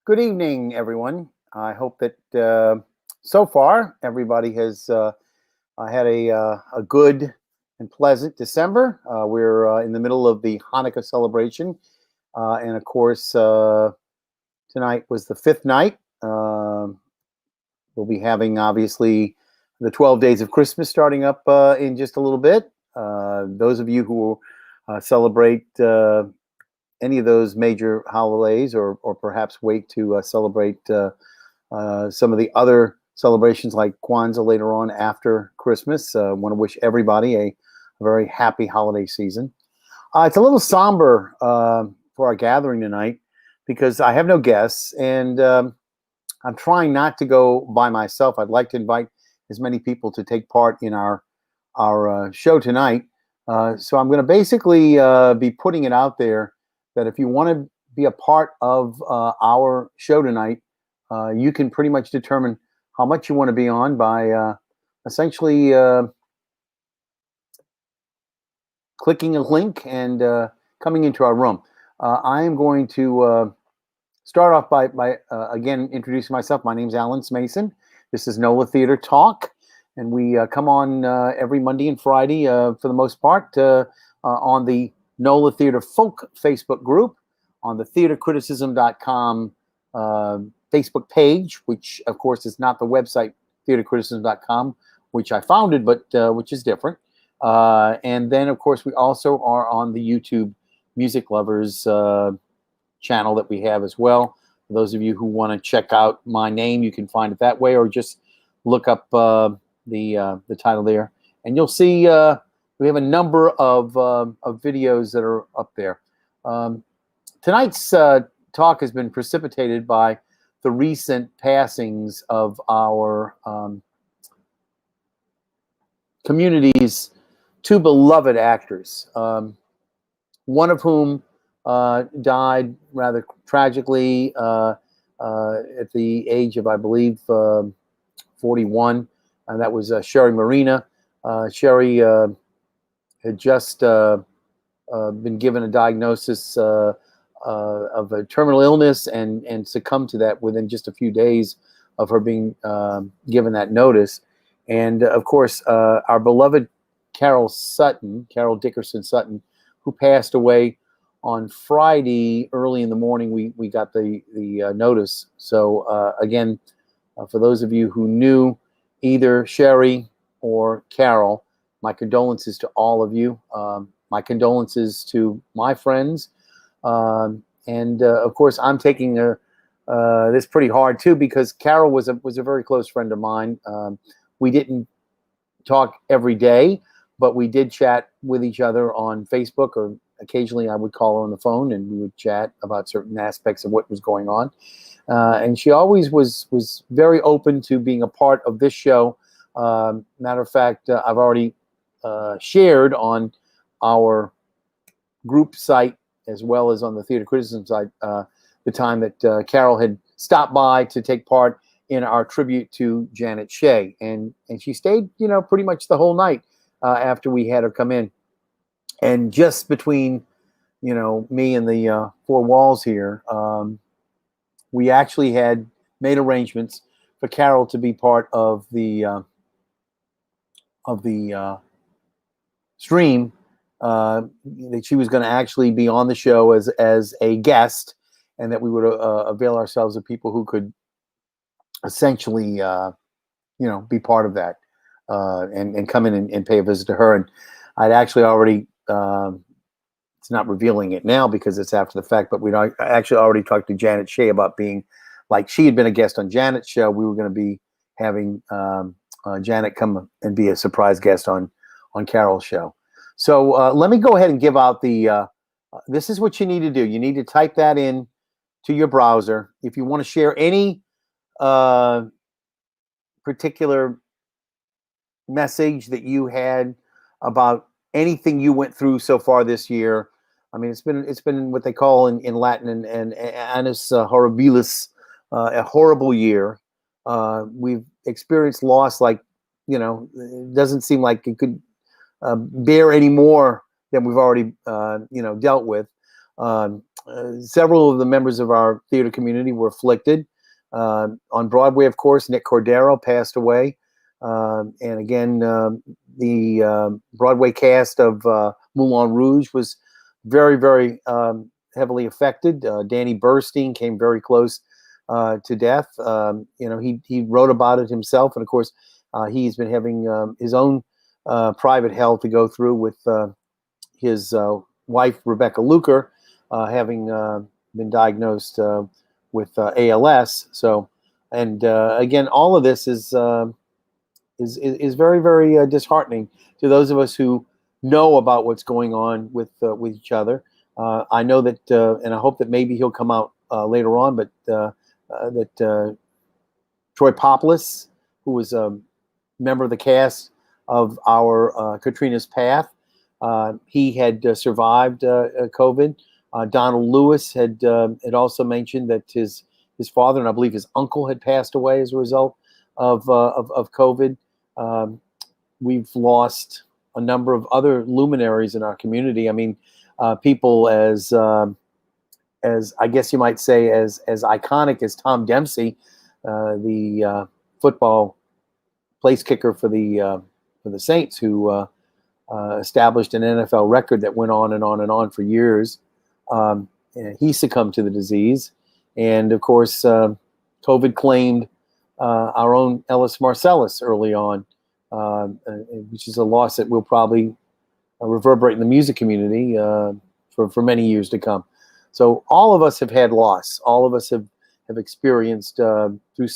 Good evening, everyone. I hope that so far everybody has had a good and pleasant December. We're in the middle of the Hanukkah celebration, and of course, tonight was the fifth night. We'll be having obviously the 12 days of Christmas starting up in just a little bit. Those of you who celebrate any of those major holidays, or perhaps wait to celebrate some of the other celebrations like Kwanzaa later on after Christmas. Want to wish everybody a very happy holiday season. It's a little somber for our gathering tonight because I have no guests, and I'm trying not to go by myself. I'd like to invite as many people to take part in our show tonight. So I'm going to basically be putting it out there that if you want to be a part of our show tonight, you can pretty much determine how much you want to be on by essentially clicking a link and coming into our room. I am going to start off by again introducing myself. My name's Alan Mason. This is NOLA Theatre Talk, and we come on every Monday and Friday for the most part on the NOLA Theatre Folk Facebook group, on the theatrecriticism.com Facebook page, which of course is not the website theatrecriticism.com, which I founded, but which is different. And then of course we also are on the YouTube Music Lovers channel that we have as well. For those of you who want to check out my name, you can find it that way, or just look up the title there, and you'll see we have a number of videos that are up there. Tonight's talk has been precipitated by the recent passings of our community's two beloved actors, one of whom died rather tragically at the age of, I believe, 41, and that was Sherry Marina. Sherry had just been given a diagnosis of a terminal illness and succumbed to that within just a few days of her being given that notice. And of course, our beloved Carol Dickerson Sutton, who passed away on Friday early in the morning, we got the notice. So again, for those of you who knew either Sherry or Carol, my condolences to all of you. My condolences to my friends, and of course, I'm taking this pretty hard too, because Carol was a very close friend of mine. We didn't talk every day, but we did chat with each other on Facebook, or occasionally I would call her on the phone and we would chat about certain aspects of what was going on. And she always was very open to being a part of this show. Matter of fact, I've already shared on our group site as well as on the Theater Criticism site the time that Carol had stopped by to take part in our tribute to Janet Shea, and she stayed, pretty much the whole night after we had her come in. And just between, me and the four walls here, we actually had made arrangements for Carol to be part of the stream, that she was going to actually be on the show as a guest, and that we would avail ourselves of people who could essentially, be part of that, and come in and pay a visit to her. And I'd actually already, it's not revealing it now because it's after the fact, but we'd actually already talked to Janet Shea about being, like she had been a guest on Janet's show, we were going to be having Janet come and be a surprise guest on Carol's show. So let me go ahead and give out the, this is what you need to do. You need to type that in to your browser. If you want to share any particular message that you had about anything you went through so far this year. I mean, it's been what they call in Latin and annus horribilis, a horrible year. We've experienced loss like, it doesn't seem like it could bear any more than we've already, dealt with. Several of the members of our theater community were afflicted. On Broadway, of course, Nick Cordero passed away. And again, the Broadway cast of Moulin Rouge was very, very heavily affected. Danny Burstein came very close to death. He wrote about it himself, and of course, he's been having his own private hell to go through with his wife Rebecca Luker having been diagnosed with ALS. So, and again, all of this is very, very disheartening to those of us who know about what's going on with each other. I know that, and I hope that maybe he'll come out later on, but that Troy Poplis, who was a member of the cast of our Katrina's Path, he had survived COVID. Donald Lewis had also mentioned that his father and I believe his uncle had passed away as a result of COVID. We've lost a number of other luminaries in our community. I mean, people as I guess you might say as iconic as Tom Dempsey, the football place kicker for the Saints, who established an NFL record that went on and on and on for years. He succumbed to the disease, and of course, COVID claimed our own Ellis Marcellus early on, which is a loss that will probably reverberate in the music community for many years to come. So all of us have had loss. All of us have experienced through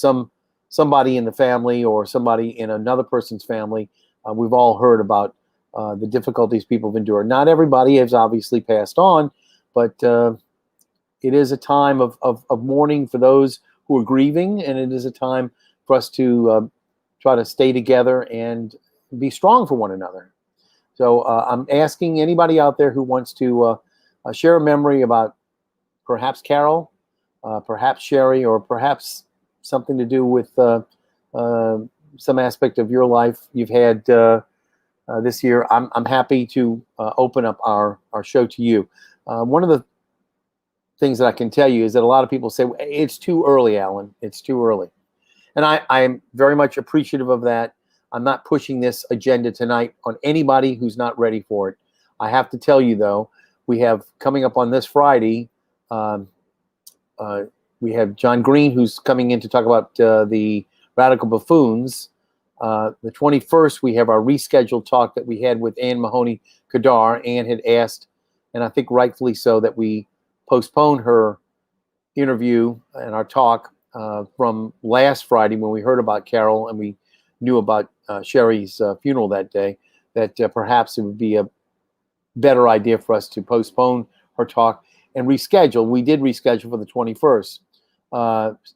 somebody in the family or somebody in another person's family. We've all heard about the difficulties people have endured. Not everybody has obviously passed on, but it is a time of mourning for those who are grieving, and it is a time for us to try to stay together and be strong for one another. So I'm asking anybody out there who wants to share a memory about perhaps Carol, perhaps Sherry, or perhaps something to do with some aspect of your life you've had this year. I'm happy to open up our show to you. One of the things that I can tell you is that a lot of people say, it's too early, Alan. It's too early. And I am very much appreciative of that. I'm not pushing this agenda tonight on anybody who's not ready for it. I have to tell you, though, we have coming up on this Friday, we have John Green, who's coming in to talk about the Radical Buffoons. The 21st, we have our rescheduled talk that we had with Ann Mahoney Kadar. Ann had asked, and I think rightfully so, that we postpone her interview and our talk from last Friday when we heard about Carol and we knew about Sherry's funeral that day, that perhaps it would be a better idea for us to postpone her talk and reschedule. We did reschedule for the 21st.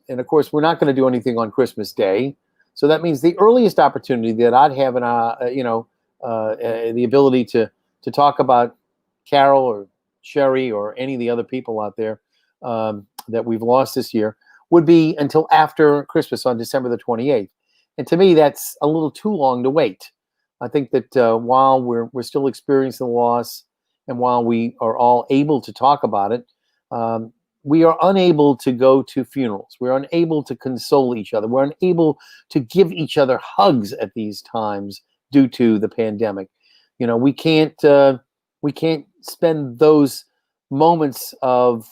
And of course, we're not going to do anything on Christmas Day. So that means the earliest opportunity that I'd have the ability to talk about Carol or Sherry or any of the other people out there that we've lost this year would be until after Christmas on December the 28th. And to me, that's a little too long to wait. I think that while we're still experiencing the loss and while we are all able to talk about it, we are unable to go to funerals. We're unable to console each other. We're unable to give each other hugs at these times due to the pandemic. You know, we can't spend those moments of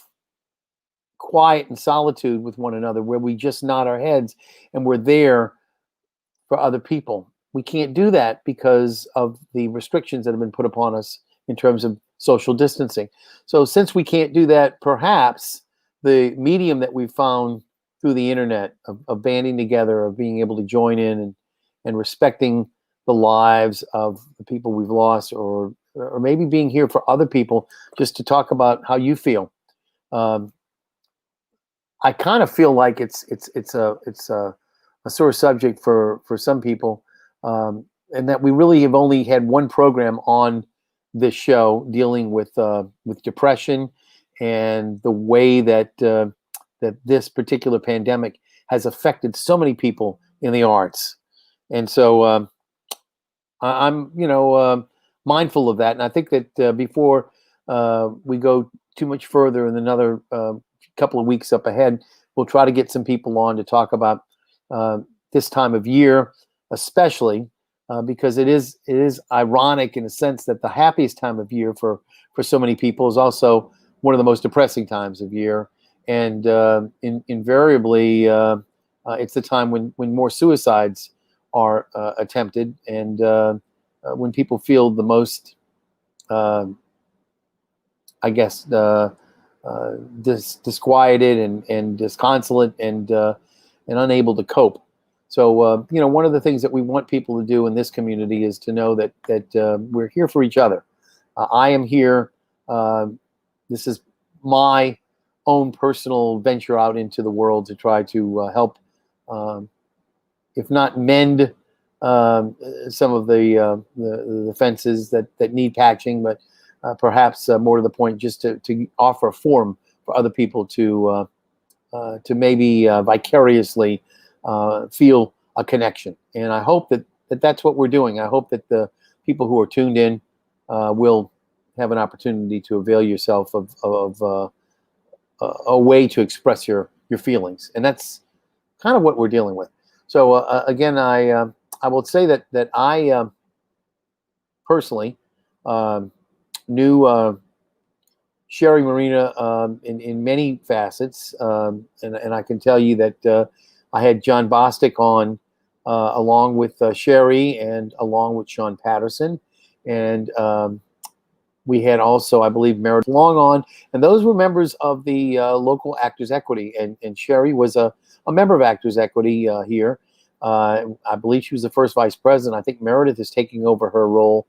quiet and solitude with one another where we just nod our heads and we're there for other people. We can't do that because of the restrictions that have been put upon us in terms of social distancing. So since we can't do that, perhaps the medium that we've found through the internet of banding together, of being able to join in and respecting the lives of the people we've lost, or maybe being here for other people just to talk about how you feel. I kind of feel like it's a sore subject for some people, and that we really have only had one program on this show dealing with depression and the way that that this particular pandemic has affected so many people in the arts. And so I'm mindful of that, and I think that before we go too much further in another couple of weeks up ahead, we'll try to get some people on to talk about this time of year, especially because it is ironic in a sense that the happiest time of year for so many people is also one of the most depressing times of year, and invariably it's the time when more suicides are attempted, and when people feel the most, I guess, disquieted and disconsolate and unable to cope. So one of the things that we want people to do in this community is to know that we're here for each other. I am here. This is my own personal venture out into the world to try to help, if not mend some of the fences that need patching, but perhaps more to the point, just to offer a forum for other people to maybe vicariously feel a connection. And I hope that's what we're doing. I hope that the people who are tuned in will have an opportunity to avail yourself of a way to express your feelings, and that's kind of what we're dealing with. So again, I will say that I personally knew Sherry Marina in many facets, and I can tell you that I had John Bostic on along with Sherry and along with Sean Patterson, and we had also, I believe, Meredith Long on, and those were members of the local Actors Equity, and Sherry was a member of Actors Equity here. I believe she was the first vice president. I think Meredith is taking over her role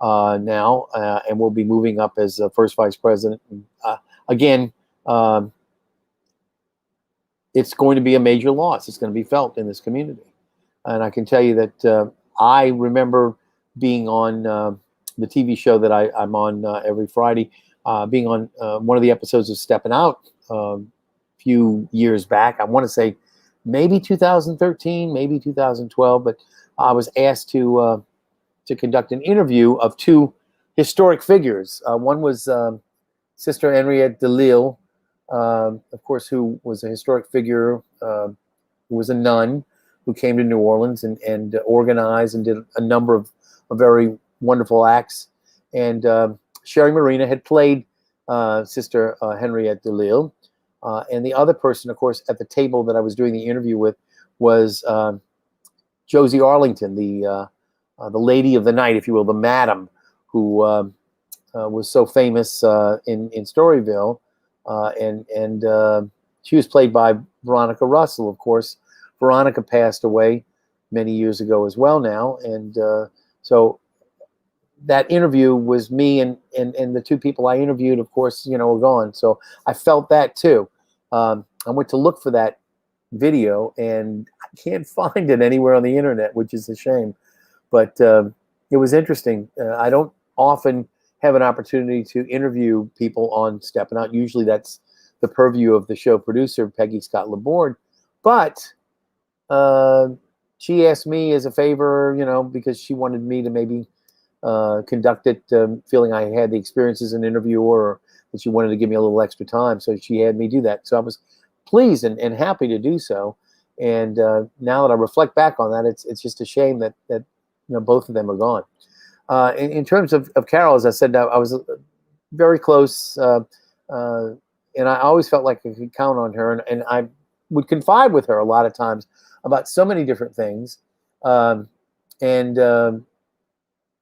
now, and will be moving up as first vice president. Again, it's going to be a major loss. It's going to be felt in this community. And I can tell you that I remember being on the TV show that I'm on every Friday, being on one of the episodes of Stepping Out a few years back. I want to say maybe 2013, maybe 2012, but I was asked to conduct an interview of two historic figures. One was Sister Henriette DeLille, of course, who was a historic figure, who was a nun who came to New Orleans and organized and did a number of very wonderful acts. And Sherry Marina had played Sister Henriette DeLille. And the other person, of course, at the table that I was doing the interview with was Josie Arlington, the lady of the night, if you will, the madam, who was so famous in Storyville. And she was played by Veronica Russell, of course. Veronica passed away many years ago as well now. And so that interview was me and the two people I interviewed, of course, were gone. So I felt that too. I went to look for that video and I can't find it anywhere on the internet, which is a shame. But it was interesting. I don't often have an opportunity to interview people on Stepping Out. Usually that's the purview of the show producer, Peggy Scott Laborde. But she asked me as a favor, because she wanted me to maybe conduct it, feeling I had the experience as an interviewer, or that she wanted to give me a little extra time. So she had me do that. So I was pleased and happy to do so. And now that I reflect back on that, it's just a shame that both of them are gone. In terms of Carol, as I said, I was very close, and I always felt like I could count on her, and I would confide with her a lot of times about so many different things.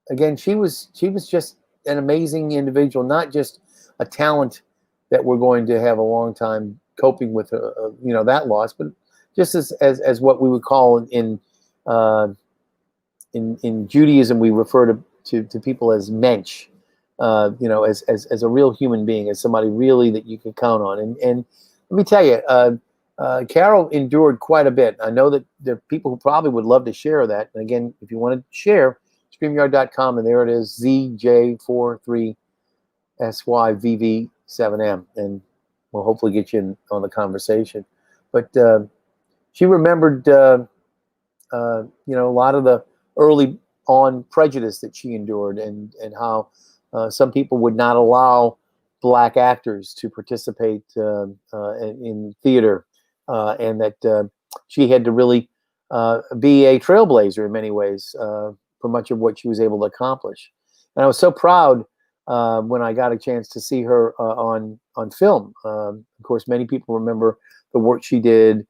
Again, she was just an amazing individual, not just a talent that we're going to have a long time coping with, that loss, but just as what we would call in Judaism, we refer to people as mensch, as a real human being, as somebody really that you can count on. And let me tell you, Carol endured quite a bit. I know that there are people who probably would love to share that. And again, if you want to share, StreamYard.com, and there it is, ZJ43SYVV7M, and we'll hopefully get you on the conversation. But she remembered, a lot of the early on prejudice that she endured, and how some people would not allow Black actors to participate in theater, and that she had to really be a trailblazer in many ways for much of what she was able to accomplish. And I was so proud when I got a chance to see her on film. Of course, many people remember the work she did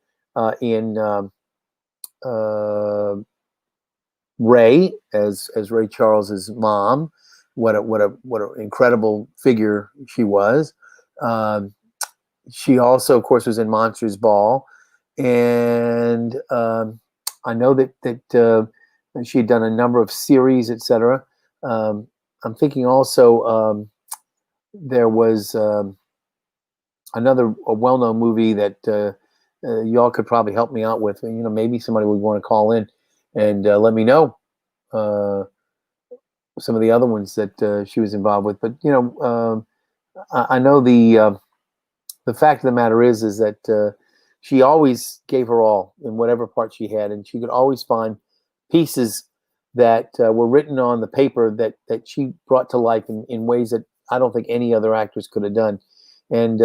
in Ray as Ray Charles's mom. What an incredible figure she was. She also, of course, was in Monsters Ball, and I know that she had done a number of series, etc. I'm thinking also there was another well-known movie that y'all could probably help me out with. Maybe somebody would want to call in and let me know some of the other ones that she was involved with. But I know the fact of the matter is that she always gave her all in whatever part she had, and she could always find pieces that were written on the paper that she brought to life in ways that I don't think any other actress could have done, and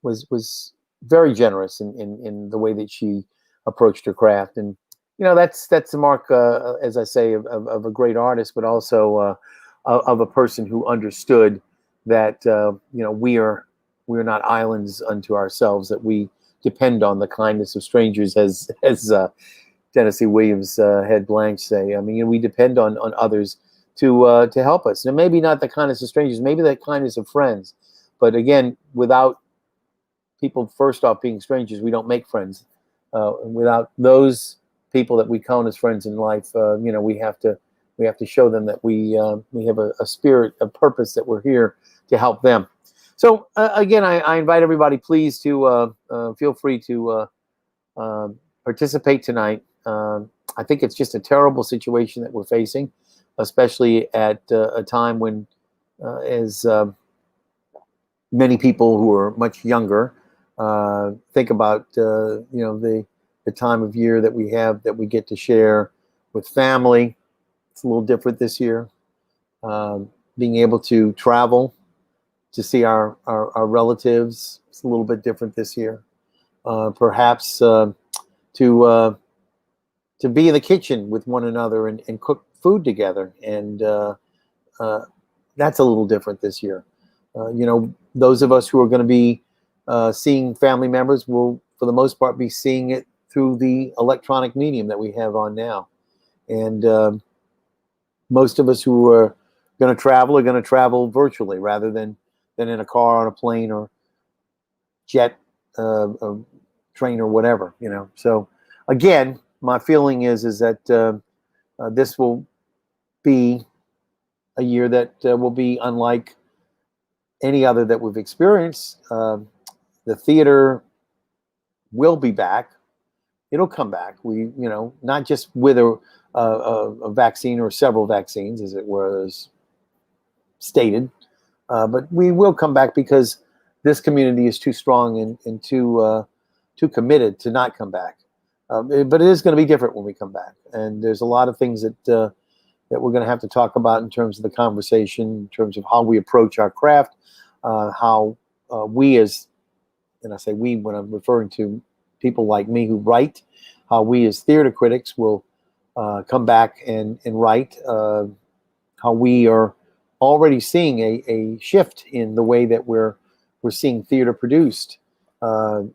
was very generous in the way that she approached her craft. And that's the mark, as I say, of a great artist, but also of a person who understood that we're not islands unto ourselves, that we depend on the kindness of strangers, as Tennessee Williams had Blanche say. I mean, we depend on others to help us. And maybe not the kindness of strangers, maybe the kindness of friends. But again, without people first off being strangers, we don't make friends. Without those people that we count as friends in life, we have to show them that we have a spirit, a purpose, that we're here to help them. So again, I invite everybody, please, to feel free to participate tonight. I think it's just a terrible situation that we're facing, especially at a time when, as many people who are much younger think about, the time of year that we have, that we get to share with family. It's a little different this year. Being able to travel to see our relatives, it's a little bit different this year. Perhaps to be in the kitchen with one another and cook food together, and that's a little different this year. Those of us who are going to be seeing family members will, for the most part, be seeing it through the electronic medium that we have on now. And most of us who are going to travel virtually rather than in a car, on a plane, or jet, or train, or whatever. So again, my feeling is that this will be a year that will be unlike any other that we've experienced. The theater will be back. It'll come back. We, not just with a vaccine or several vaccines, as it was stated, but we will come back because this community is too strong and too committed to not come back. But it is going to be different when we come back, and there's a lot of things that we're going to have to talk about in terms of the conversation, in terms of how we approach our craft, how we, as, and I say we when I'm referring to people like me who write, how we as theater critics will come back and write, how we are already seeing a shift in the way that we're seeing theater produced on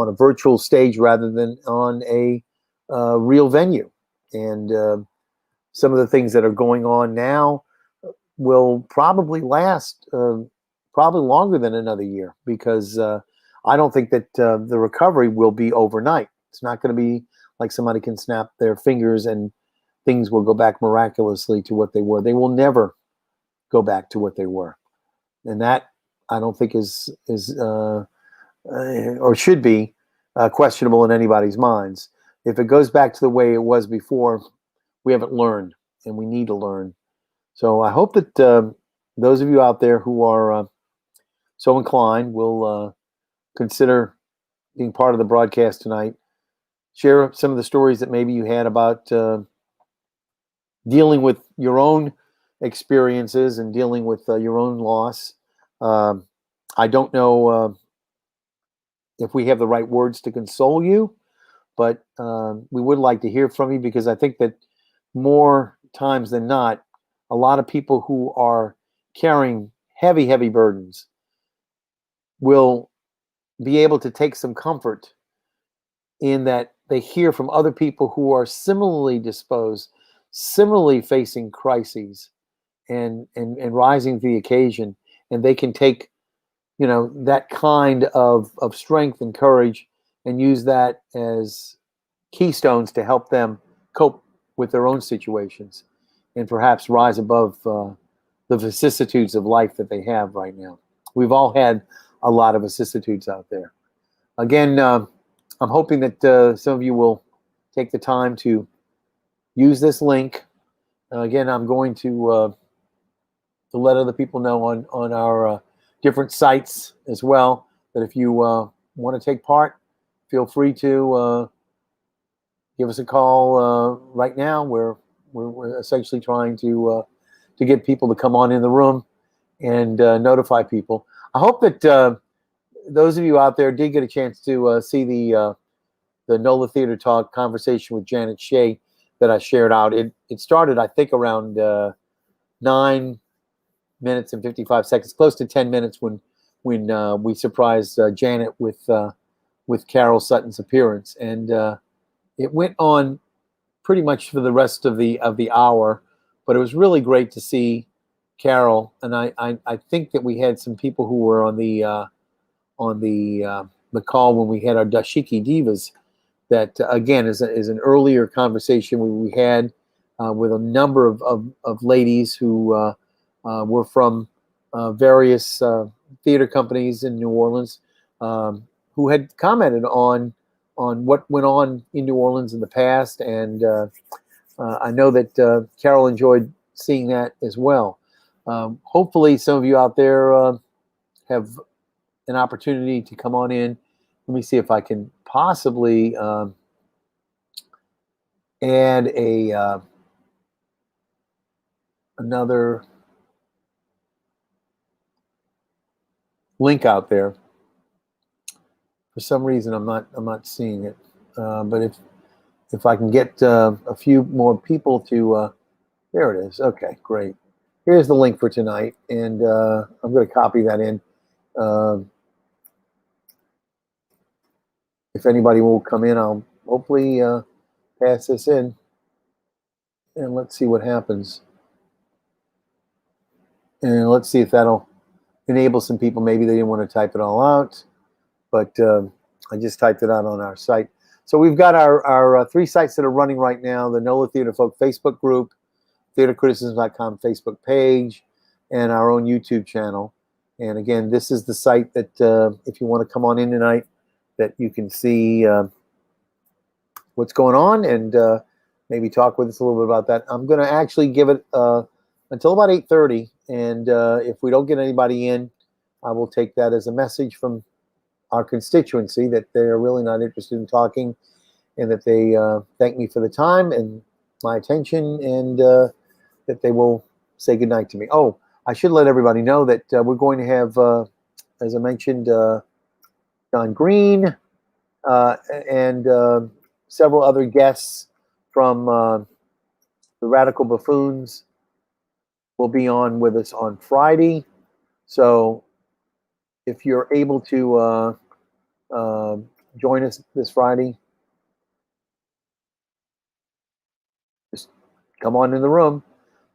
a virtual stage rather than on a real venue. And some of the things that are going on now will probably last probably longer than another year, because I don't think that the recovery will be overnight. It's not going to be like somebody can snap their fingers and things will go back miraculously to what they were. They will never go back to what they were. And that, I don't think is or should be questionable in anybody's minds. If it goes back to the way it was before, we haven't learned, and we need to learn. So I hope that those of you out there who are so inclined will consider being part of the broadcast tonight. Share some of the stories that maybe you had about dealing with your own experiences and dealing with your own loss. I don't know if we have the right words to console you, but we would like to hear from you, because I think that more times than not, a lot of people who are carrying heavy, heavy burdens will be able to take some comfort in that they hear from other people who are similarly disposed, similarly facing crises, and rising to the occasion, and they can take, you know, that kind of strength and courage and use that as keystones to help them cope with their own situations and perhaps rise above the vicissitudes of life that they have right now. We've all had a lot of vicissitudes out there. Again, I'm hoping that some of you will take the time to use this link. Again, I'm going to let other people know on our different sites as well, that if you want to take part, feel free to give us a call right now. We're essentially trying to get people to come on in the room and notify people. I hope that those of you out there did get a chance to see the NOLA Theatre Talk conversation with Janet Shea that I shared out. It started, I think, around 9 minutes and 55 seconds, close to 10 minutes, when we surprised Janet with Carol Sutton's appearance, and it went on pretty much for the rest of the hour. But it was really great to see Carol, and I think that we had some people who were on the call when we had our Dashiki Divas. That again is an earlier conversation we had with a number of ladies who were from various theater companies in New Orleans, who had commented on what went on in New Orleans in the past, and I know that Carol enjoyed seeing that as well. Hopefully, some of you out there have an opportunity to come on in. Let me see if I can possibly add another link out there. For some reason, I'm not seeing it. But if I can get a few more people to, there it is. Okay, great. Here's the link for tonight, and I'm going to copy that in. If anybody will come in, I'll hopefully pass this in, and let's see what happens. And let's see if that'll enable some people. Maybe they didn't want to type it all out, but I just typed it out on our site. So we've got our 3 sites that are running right now: the NOLA Theatre Folk Facebook group, theatercriticism.com Facebook page, and our own YouTube channel. And again, this is the site that if you want to come on in tonight, that you can see what's going on and maybe talk with us a little bit about that. I'm going to actually give it until about 8:30, and if we don't get anybody in, I will take that as a message from our constituency that they're really not interested in talking, and that they thank me for the time and my attention, and that they will say goodnight to me. Oh, I should let everybody know that we're going to have, as I mentioned, John Green and several other guests from the Radical Buffoons will be on with us on Friday. So if you're able to join us this Friday, just come on in the room.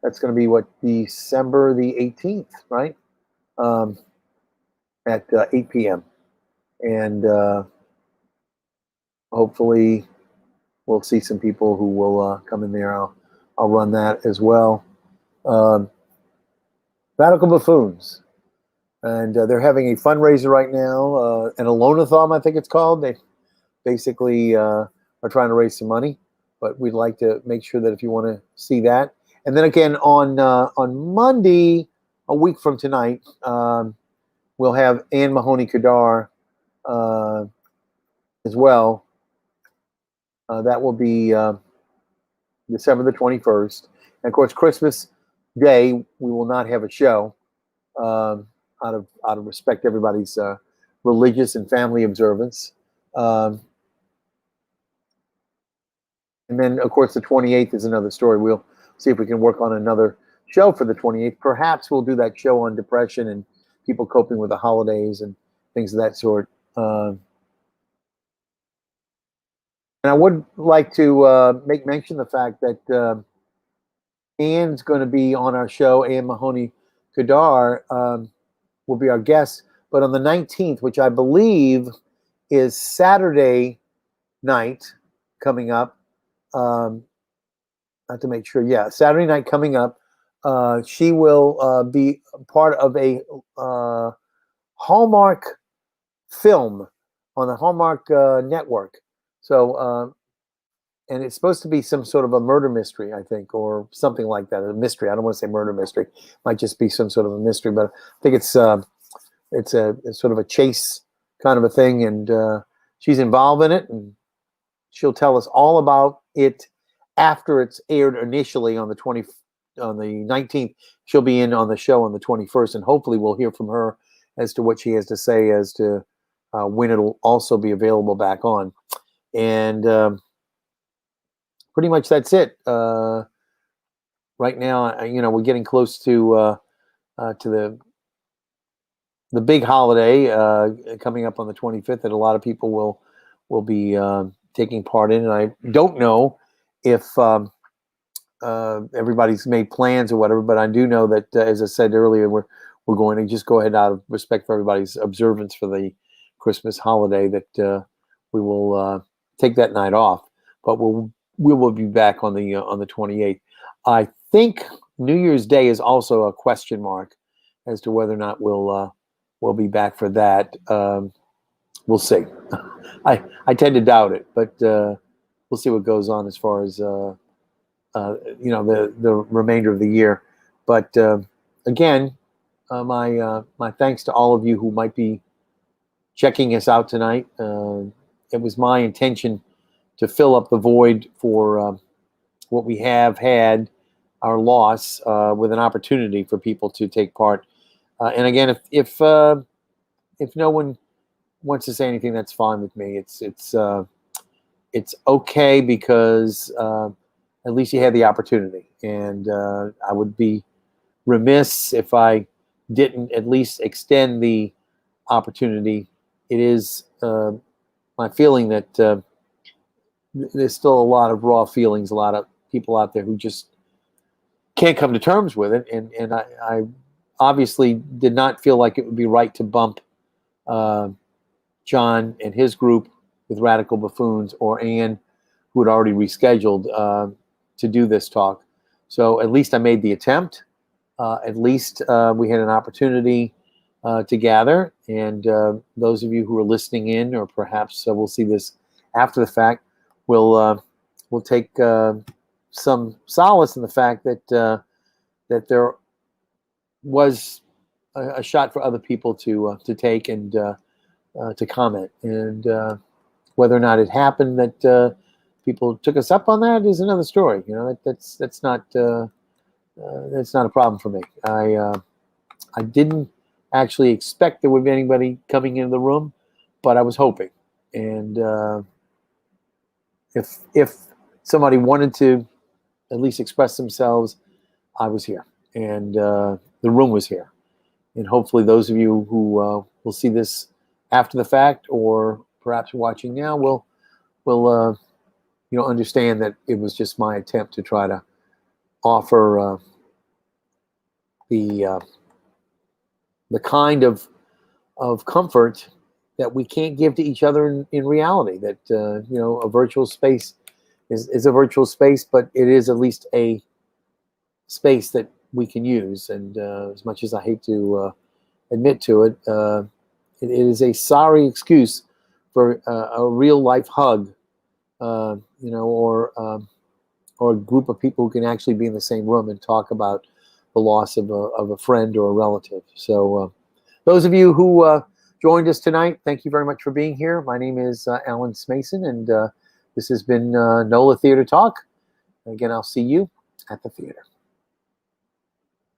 That's going to be December the 18th, right? At 8 p.m. And hopefully we'll see some people who will come in there. I'll run that as well. Radical Buffoons. And they're having a fundraiser right now, an Alonathon, I think it's called. They basically are trying to raise some money, but we'd like to make sure that if you want to see that. And then again, on Monday, a week from tonight, we'll have Anne Mahoney Kadar as well. That will be December the 21st. And of course, Christmas Day, we will not have a show. out of respect to everybody's religious and family observance. Um, and then, of course, the 28th is another story. We'll see if we can work on another show for the 28th. Perhaps we'll do that show on depression and people coping with the holidays and things of that sort. And I would like to make mention of the fact that Anne's going to be on our show. Anne Mahoney Kadar will be our guest. But on the 19th, which I believe is Saturday night coming up, not to make sure, yeah, Saturday night coming up, she will be part of a Hallmark film on the Hallmark network. So, and it's supposed to be some sort of a murder mystery, I think, or something like that. A mystery. I don't want to say murder mystery. Might just be some sort of a mystery, but I think it's sort of a chase kind of a thing, and she's involved in it, and she'll tell us all about it after it's aired initially on the 19th. She'll be in on the show on the 21st, and hopefully we'll hear from her as to what she has to say as to when it'll also be available back on. And pretty much that's it. Right now, we're getting close to the big holiday coming up on the 25th that a lot of people will be taking part in. And I don't know if everybody's made plans or whatever, but I do know that, as I said earlier, we're going to just go ahead out of respect for everybody's observance for the Christmas holiday that we will take that night off. But we will be back on the 28th. I think New Year's Day is also a question mark as to whether or not we'll be back for that. We'll see. I tend to doubt it, but we'll see what goes on as far as the remainder of the year. But again, my thanks to all of you who might be checking us out tonight. It was my intention to fill up the void for what we have had, our loss, with an opportunity for people to take part. And again, if no one wants to say anything, that's fine with me. It's okay because at least you had the opportunity, and I would be remiss if I didn't at least extend the opportunity. It is my feeling that there's still a lot of raw feelings, a lot of people out there who just can't come to terms with it, and I obviously did not feel like it would be right to bump John and his group with Radical Buffoons, or Anne, who had already rescheduled to do this talk. So at least I made the attempt. At least we had an opportunity to gather, and those of you who are listening in, or perhaps we'll see this after the fact, will take some solace in the fact that that there was a shot for other people to take and to comment, and whether or not it happened that people took us up on that is another story. That's not a problem for me. I didn't actually expect there would be anybody coming into the room, but I was hoping, and if somebody wanted to at least express themselves, I was here, and the room was here, and hopefully those of you who will see this after the fact, or perhaps watching now, will understand that it was just my attempt to try to offer the kind of comfort that we can't give to each other in reality. That a virtual space is a virtual space, but it is at least a space that we can use. And as much as I hate to admit to it, it is a sorry excuse for a real life hug, or a group of people who can actually be in the same room and talk about the loss of a friend or a relative. So those of you who joined us tonight, thank you very much for being here. My name is Alan Smason, and this has been NOLA Theatre Talk. Again, I'll see you at the theater.